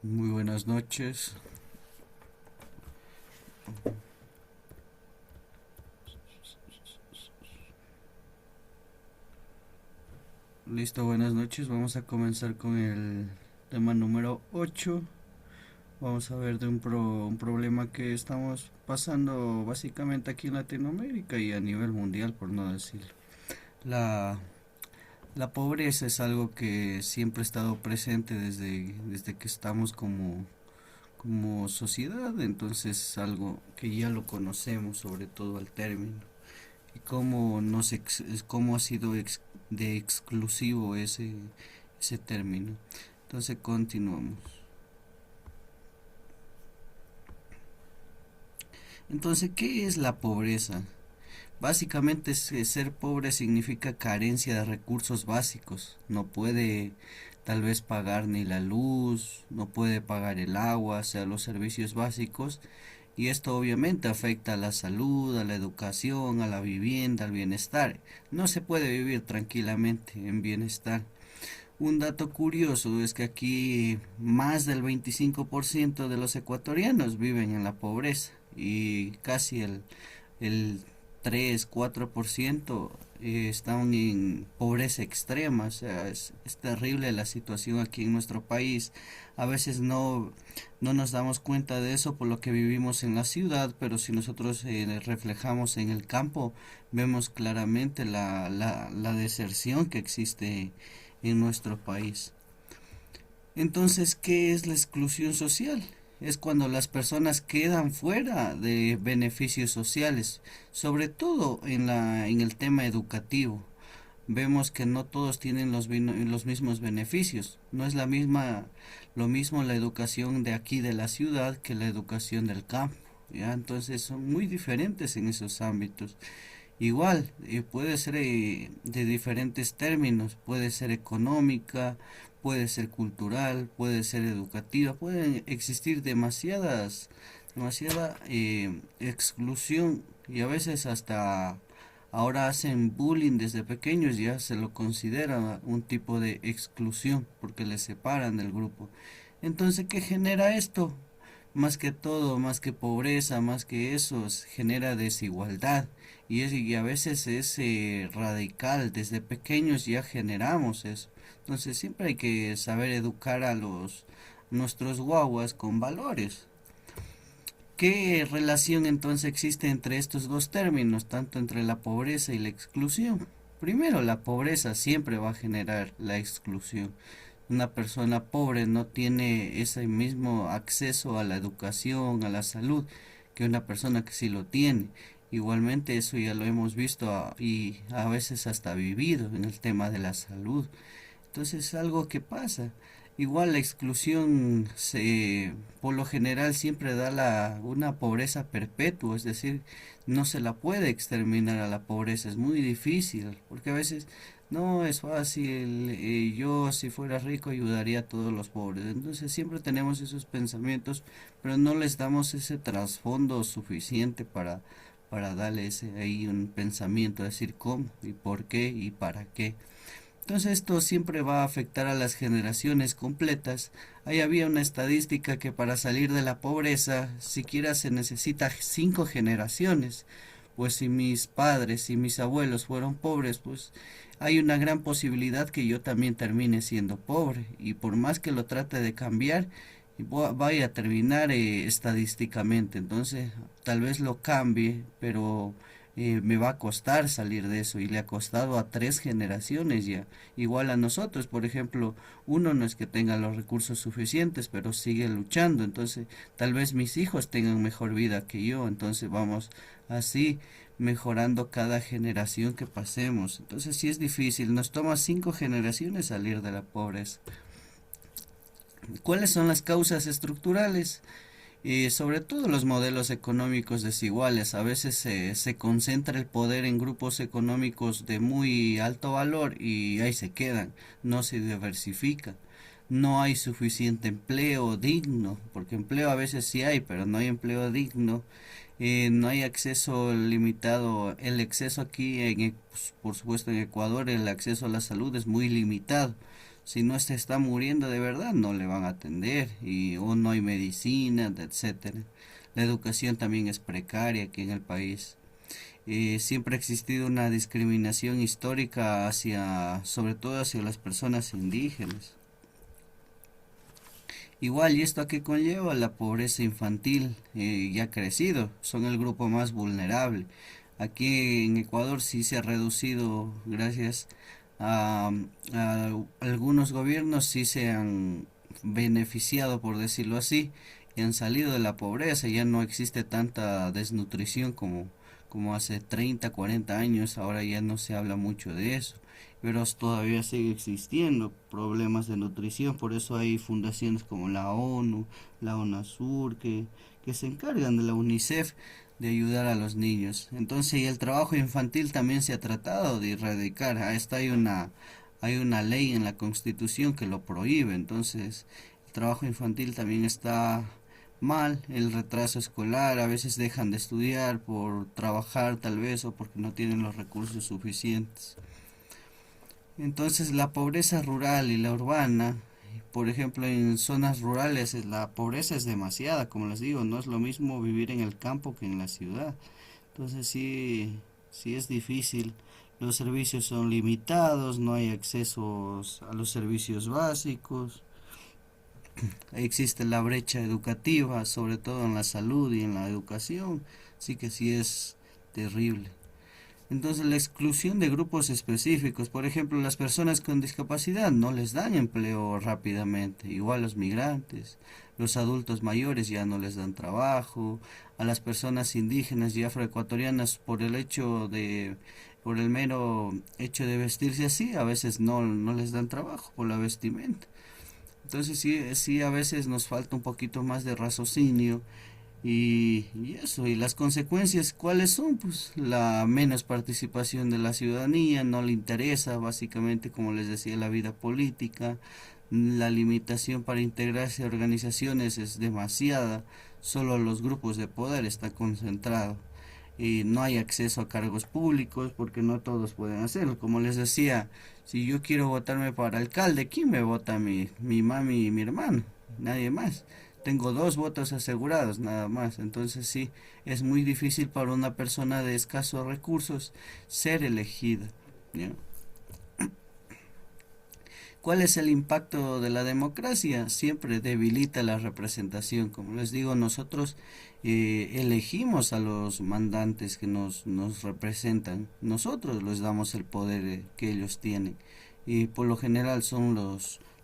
Muy buenas noches. Listo, buenas noches. Vamos a comenzar con el tema número 8. Vamos a ver de un problema que estamos pasando básicamente aquí en Latinoamérica y a nivel mundial, por no decirlo. La, la pobreza es algo que siempre ha estado presente desde que estamos como sociedad, entonces es algo que ya lo conocemos, sobre todo al término. Y cómo ha sido de exclusivo ese término. Entonces continuamos. Entonces, ¿qué es la pobreza? Básicamente ser pobre significa carencia de recursos básicos. No puede tal vez pagar ni la luz, no puede pagar el agua, o sea, los servicios básicos. Y esto obviamente afecta a la salud, a la educación, a la vivienda, al bienestar. No se puede vivir tranquilamente en bienestar. Un dato curioso es que aquí más del 25% de los ecuatorianos viven en la pobreza y casi el 3-4% están en pobreza extrema. O sea, es terrible la situación aquí en nuestro país. A veces no nos damos cuenta de eso por lo que vivimos en la ciudad, pero si nosotros reflejamos en el campo, vemos claramente la deserción que existe en nuestro país. Entonces, ¿qué es la exclusión social? Es cuando las personas quedan fuera de beneficios sociales, sobre todo en el tema educativo. Vemos que no todos tienen los mismos beneficios. No es lo mismo la educación de aquí de la ciudad que la educación del campo. ¿Ya? Entonces son muy diferentes en esos ámbitos. Igual, puede ser de diferentes términos, puede ser económica, puede ser cultural, puede ser educativa, pueden existir demasiada exclusión y a veces hasta ahora hacen bullying desde pequeños, ya se lo considera un tipo de exclusión porque les separan del grupo. Entonces, ¿qué genera esto? Más que todo, más que pobreza, más que eso, genera desigualdad y a veces es radical. Desde pequeños ya generamos eso. Entonces siempre hay que saber educar a nuestros guaguas con valores. ¿Qué relación entonces existe entre estos dos términos, tanto entre la pobreza y la exclusión? Primero, la pobreza siempre va a generar la exclusión. Una persona pobre no tiene ese mismo acceso a la educación, a la salud, que una persona que sí lo tiene. Igualmente eso ya lo hemos visto y a veces hasta vivido en el tema de la salud. Entonces es algo que pasa. Igual la exclusión por lo general siempre da una pobreza perpetua, es decir, no se la puede exterminar a la pobreza, es muy difícil, porque a veces no es fácil, yo si fuera rico ayudaría a todos los pobres, entonces siempre tenemos esos pensamientos, pero no les damos ese trasfondo suficiente para darle ahí un pensamiento, decir cómo y por qué y para qué. Entonces esto siempre va a afectar a las generaciones completas. Ahí había una estadística que para salir de la pobreza siquiera se necesita 5 generaciones. Pues si mis padres y mis abuelos fueron pobres, pues hay una gran posibilidad que yo también termine siendo pobre. Y por más que lo trate de cambiar, vaya a terminar estadísticamente. Entonces tal vez lo cambie, pero me va a costar salir de eso y le ha costado a 3 generaciones ya. Igual a nosotros, por ejemplo, uno no es que tenga los recursos suficientes, pero sigue luchando. Entonces, tal vez mis hijos tengan mejor vida que yo. Entonces, vamos así mejorando cada generación que pasemos. Entonces, sí es difícil. Nos toma 5 generaciones salir de la pobreza. ¿Cuáles son las causas estructurales? Sobre todo los modelos económicos desiguales. A veces se concentra el poder en grupos económicos de muy alto valor y ahí se quedan, no se diversifica. No hay suficiente empleo digno, porque empleo a veces sí hay, pero no hay empleo digno. No hay acceso limitado. El acceso aquí, por supuesto en Ecuador, el acceso a la salud es muy limitado. Si no se está muriendo de verdad, no le van a atender y o no hay medicina, etcétera. La educación también es precaria aquí en el país. Siempre ha existido una discriminación histórica hacia, sobre todo hacia las personas indígenas. Igual, ¿y esto a qué conlleva? La pobreza infantil ya ha crecido, son el grupo más vulnerable. Aquí en Ecuador sí se ha reducido gracias a, a algunos gobiernos, sí se han beneficiado, por decirlo así, y han salido de la pobreza, ya no existe tanta desnutrición como hace 30 40 años, ahora ya no se habla mucho de eso, pero todavía sigue existiendo problemas de nutrición, por eso hay fundaciones como la ONU, la UNASUR, que se encargan de la UNICEF de ayudar a los niños. Entonces, y el trabajo infantil también se ha tratado de erradicar. A esta hay una ley en la Constitución que lo prohíbe. Entonces, el trabajo infantil también está mal, el retraso escolar, a veces dejan de estudiar por trabajar tal vez o porque no tienen los recursos suficientes. Entonces la pobreza rural y la urbana, por ejemplo en zonas rurales la pobreza es demasiada, como les digo, no es lo mismo vivir en el campo que en la ciudad. Entonces sí, sí es difícil. Los servicios son limitados, no hay acceso a los servicios básicos, existe la brecha educativa, sobre todo en la salud y en la educación, así que sí es terrible. Entonces la exclusión de grupos específicos, por ejemplo, las personas con discapacidad no les dan empleo rápidamente, igual los migrantes, los adultos mayores ya no les dan trabajo, a las personas indígenas y afroecuatorianas por el mero hecho de vestirse así, a veces no les dan trabajo por la vestimenta. Entonces sí a veces nos falta un poquito más de raciocinio y eso, y las consecuencias, ¿cuáles son? Pues la menos participación de la ciudadanía, no le interesa básicamente, como les decía, la vida política, la limitación para integrarse a organizaciones es demasiada, solo los grupos de poder está concentrado. Y no hay acceso a cargos públicos porque no todos pueden hacerlo. Como les decía, si yo quiero votarme para alcalde, ¿quién me vota? Mi mami y mi hermano, nadie más. Tengo dos votos asegurados nada más. Entonces sí, es muy difícil para una persona de escasos recursos ser elegida, ¿ya? ¿Cuál es el impacto de la democracia? Siempre debilita la representación. Como les digo, nosotros elegimos a los mandantes que nos representan. Nosotros les damos el poder que ellos tienen. Y por lo general son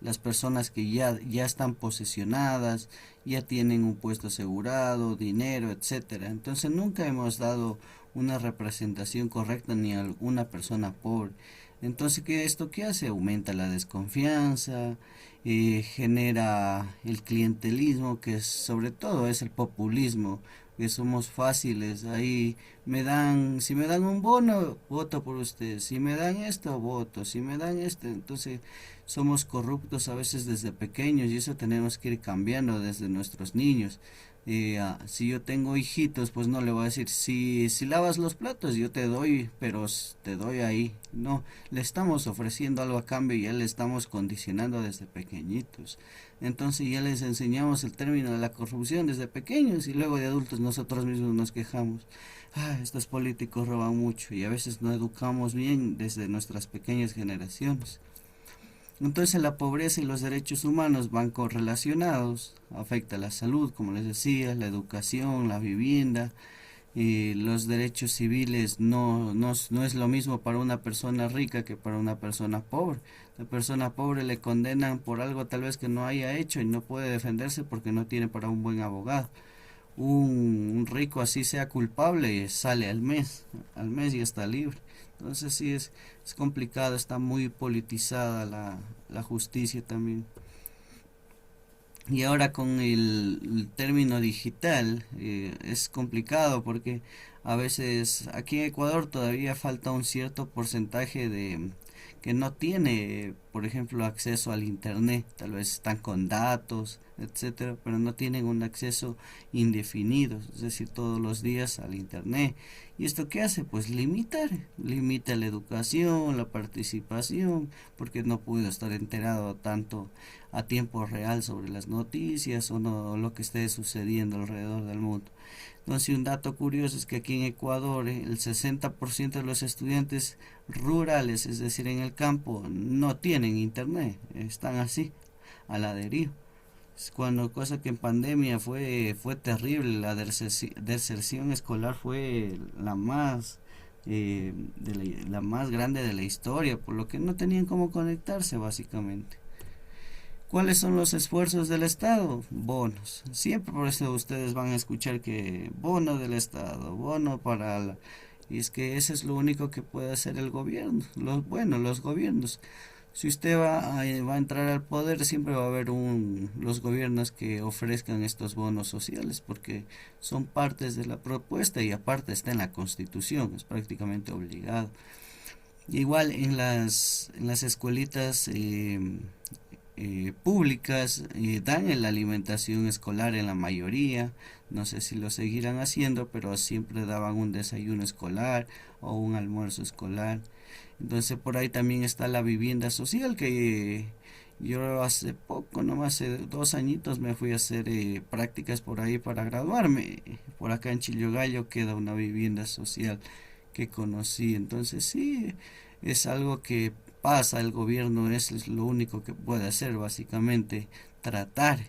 las personas que ya están posesionadas, ya tienen un puesto asegurado, dinero, etcétera. Entonces nunca hemos dado una representación correcta ni a una persona pobre. Entonces, ¿esto qué hace? Aumenta la desconfianza, genera el clientelismo, que sobre todo es el populismo, que somos fáciles. Ahí si me dan un bono, voto por usted. Si me dan esto, voto. Si me dan esto, entonces somos corruptos a veces desde pequeños y eso tenemos que ir cambiando desde nuestros niños. Si yo tengo hijitos, pues no le voy a decir, si lavas los platos, yo te doy, pero te doy ahí. No, le estamos ofreciendo algo a cambio y ya le estamos condicionando desde pequeñitos. Entonces ya les enseñamos el término de la corrupción desde pequeños y luego de adultos nosotros mismos nos quejamos. Estos políticos roban mucho y a veces no educamos bien desde nuestras pequeñas generaciones. Entonces la pobreza y los derechos humanos van correlacionados, afecta la salud, como les decía, la educación, la vivienda, los derechos civiles no es lo mismo para una persona rica que para una persona pobre. La persona pobre le condenan por algo tal vez que no haya hecho y no puede defenderse porque no tiene para un buen abogado. Un rico así sea culpable sale al mes y está libre. Entonces sí es complicado, está muy politizada la justicia también. Y ahora con el término digital es complicado porque a veces aquí en Ecuador todavía falta un cierto porcentaje de que no tiene, por ejemplo, acceso al internet, tal vez están con datos, etcétera, pero no tienen un acceso indefinido, es decir, todos los días al internet. ¿Y esto qué hace? Pues limita la educación, la participación, porque no puedo estar enterado tanto a tiempo real sobre las noticias o no, lo que esté sucediendo alrededor del mundo. Entonces, un dato curioso es que aquí en Ecuador el 60% de los estudiantes rurales, es decir, en el campo, no tienen internet, están así, a la deriva. Cuando cosa que en pandemia fue terrible, la deserción escolar fue la más la más grande de la historia, por lo que no tenían cómo conectarse básicamente. ¿Cuáles son los esfuerzos del Estado? Bonos. Siempre por eso ustedes van a escuchar que bono del Estado, bono para la... Y es que eso es lo único que puede hacer el gobierno, los gobiernos. Si usted va a entrar al poder, siempre va a haber los gobiernos que ofrezcan estos bonos sociales, porque son partes de la propuesta y aparte está en la Constitución, es prácticamente obligado. Igual en las escuelitas públicas dan en la alimentación escolar en la mayoría, no sé si lo seguirán haciendo, pero siempre daban un desayuno escolar o un almuerzo escolar. Entonces por ahí también está la vivienda social que yo hace poco, nomás hace 2 añitos me fui a hacer prácticas por ahí para graduarme. Por acá en Chillogallo queda una vivienda social que conocí. Entonces sí, es algo que pasa, el gobierno es lo único que puede hacer básicamente, tratar.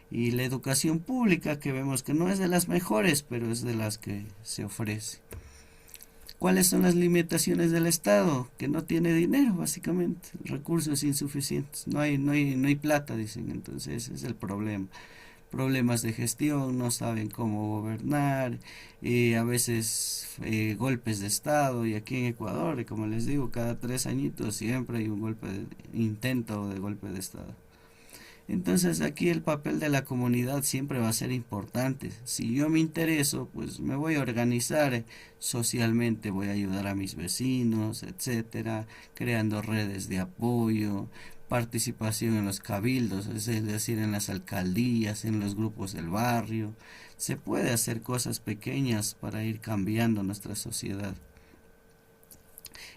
Y la educación pública que vemos que no es de las mejores, pero es de las que se ofrece. ¿Cuáles son las limitaciones del Estado? Que no tiene dinero, básicamente, recursos insuficientes, no hay plata, dicen, entonces ese es el problema. Problemas de gestión, no saben cómo gobernar, a veces golpes de Estado, y aquí en Ecuador, como les digo, cada 3 añitos siempre hay un intento de golpe de Estado. Entonces aquí el papel de la comunidad siempre va a ser importante. Si yo me intereso, pues me voy a organizar socialmente, voy a ayudar a mis vecinos, etcétera, creando redes de apoyo, participación en los cabildos, es decir, en las alcaldías, en los grupos del barrio. Se puede hacer cosas pequeñas para ir cambiando nuestra sociedad.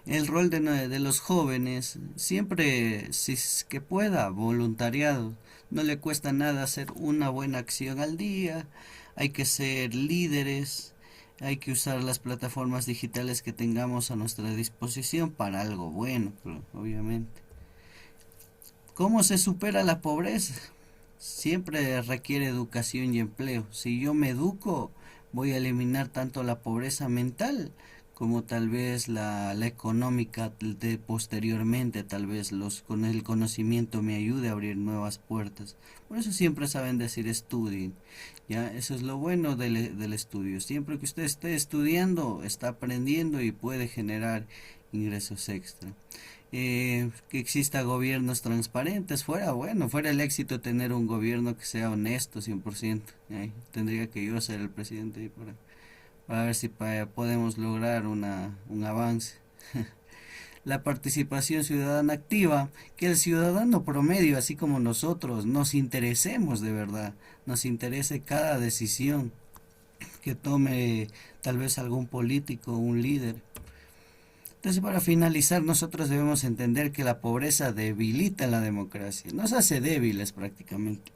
El rol de los jóvenes, siempre, si es que pueda, voluntariado. No le cuesta nada hacer una buena acción al día. Hay que ser líderes. Hay que usar las plataformas digitales que tengamos a nuestra disposición para algo bueno, obviamente. ¿Cómo se supera la pobreza? Siempre requiere educación y empleo. Si yo me educo, voy a eliminar tanto la pobreza mental como tal vez la económica de posteriormente, tal vez con el conocimiento me ayude a abrir nuevas puertas. Por eso siempre saben decir estudien, ya, eso es lo bueno del estudio. Siempre que usted esté estudiando, está aprendiendo y puede generar ingresos extra. Que exista gobiernos transparentes, fuera el éxito tener un gobierno que sea honesto 100%. Tendría que yo ser el presidente para ver si podemos lograr un avance. La participación ciudadana activa, que el ciudadano promedio, así como nosotros, nos interesemos de verdad, nos interese cada decisión que tome tal vez algún político, un líder. Entonces, para finalizar, nosotros debemos entender que la pobreza debilita la democracia, nos hace débiles prácticamente.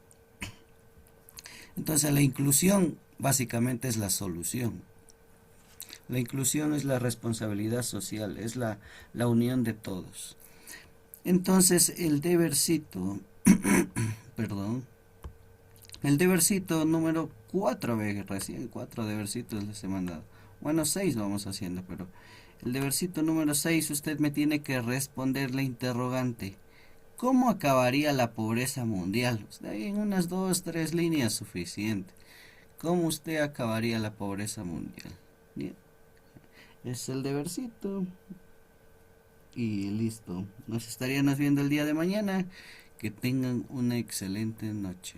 Entonces, la inclusión básicamente es la solución. La inclusión es la responsabilidad social, es la unión de todos. Entonces, el debercito, perdón, el debercito número 4, recién 4 debercitos les he mandado. Bueno, 6 vamos haciendo, pero el debercito número 6, usted me tiene que responder la interrogante. ¿Cómo acabaría la pobreza mundial? Ahí en unas 2, 3 líneas suficiente. ¿Cómo usted acabaría la pobreza mundial? Bien. Es el debercito. Y listo. Nos estaríamos viendo el día de mañana. Que tengan una excelente noche.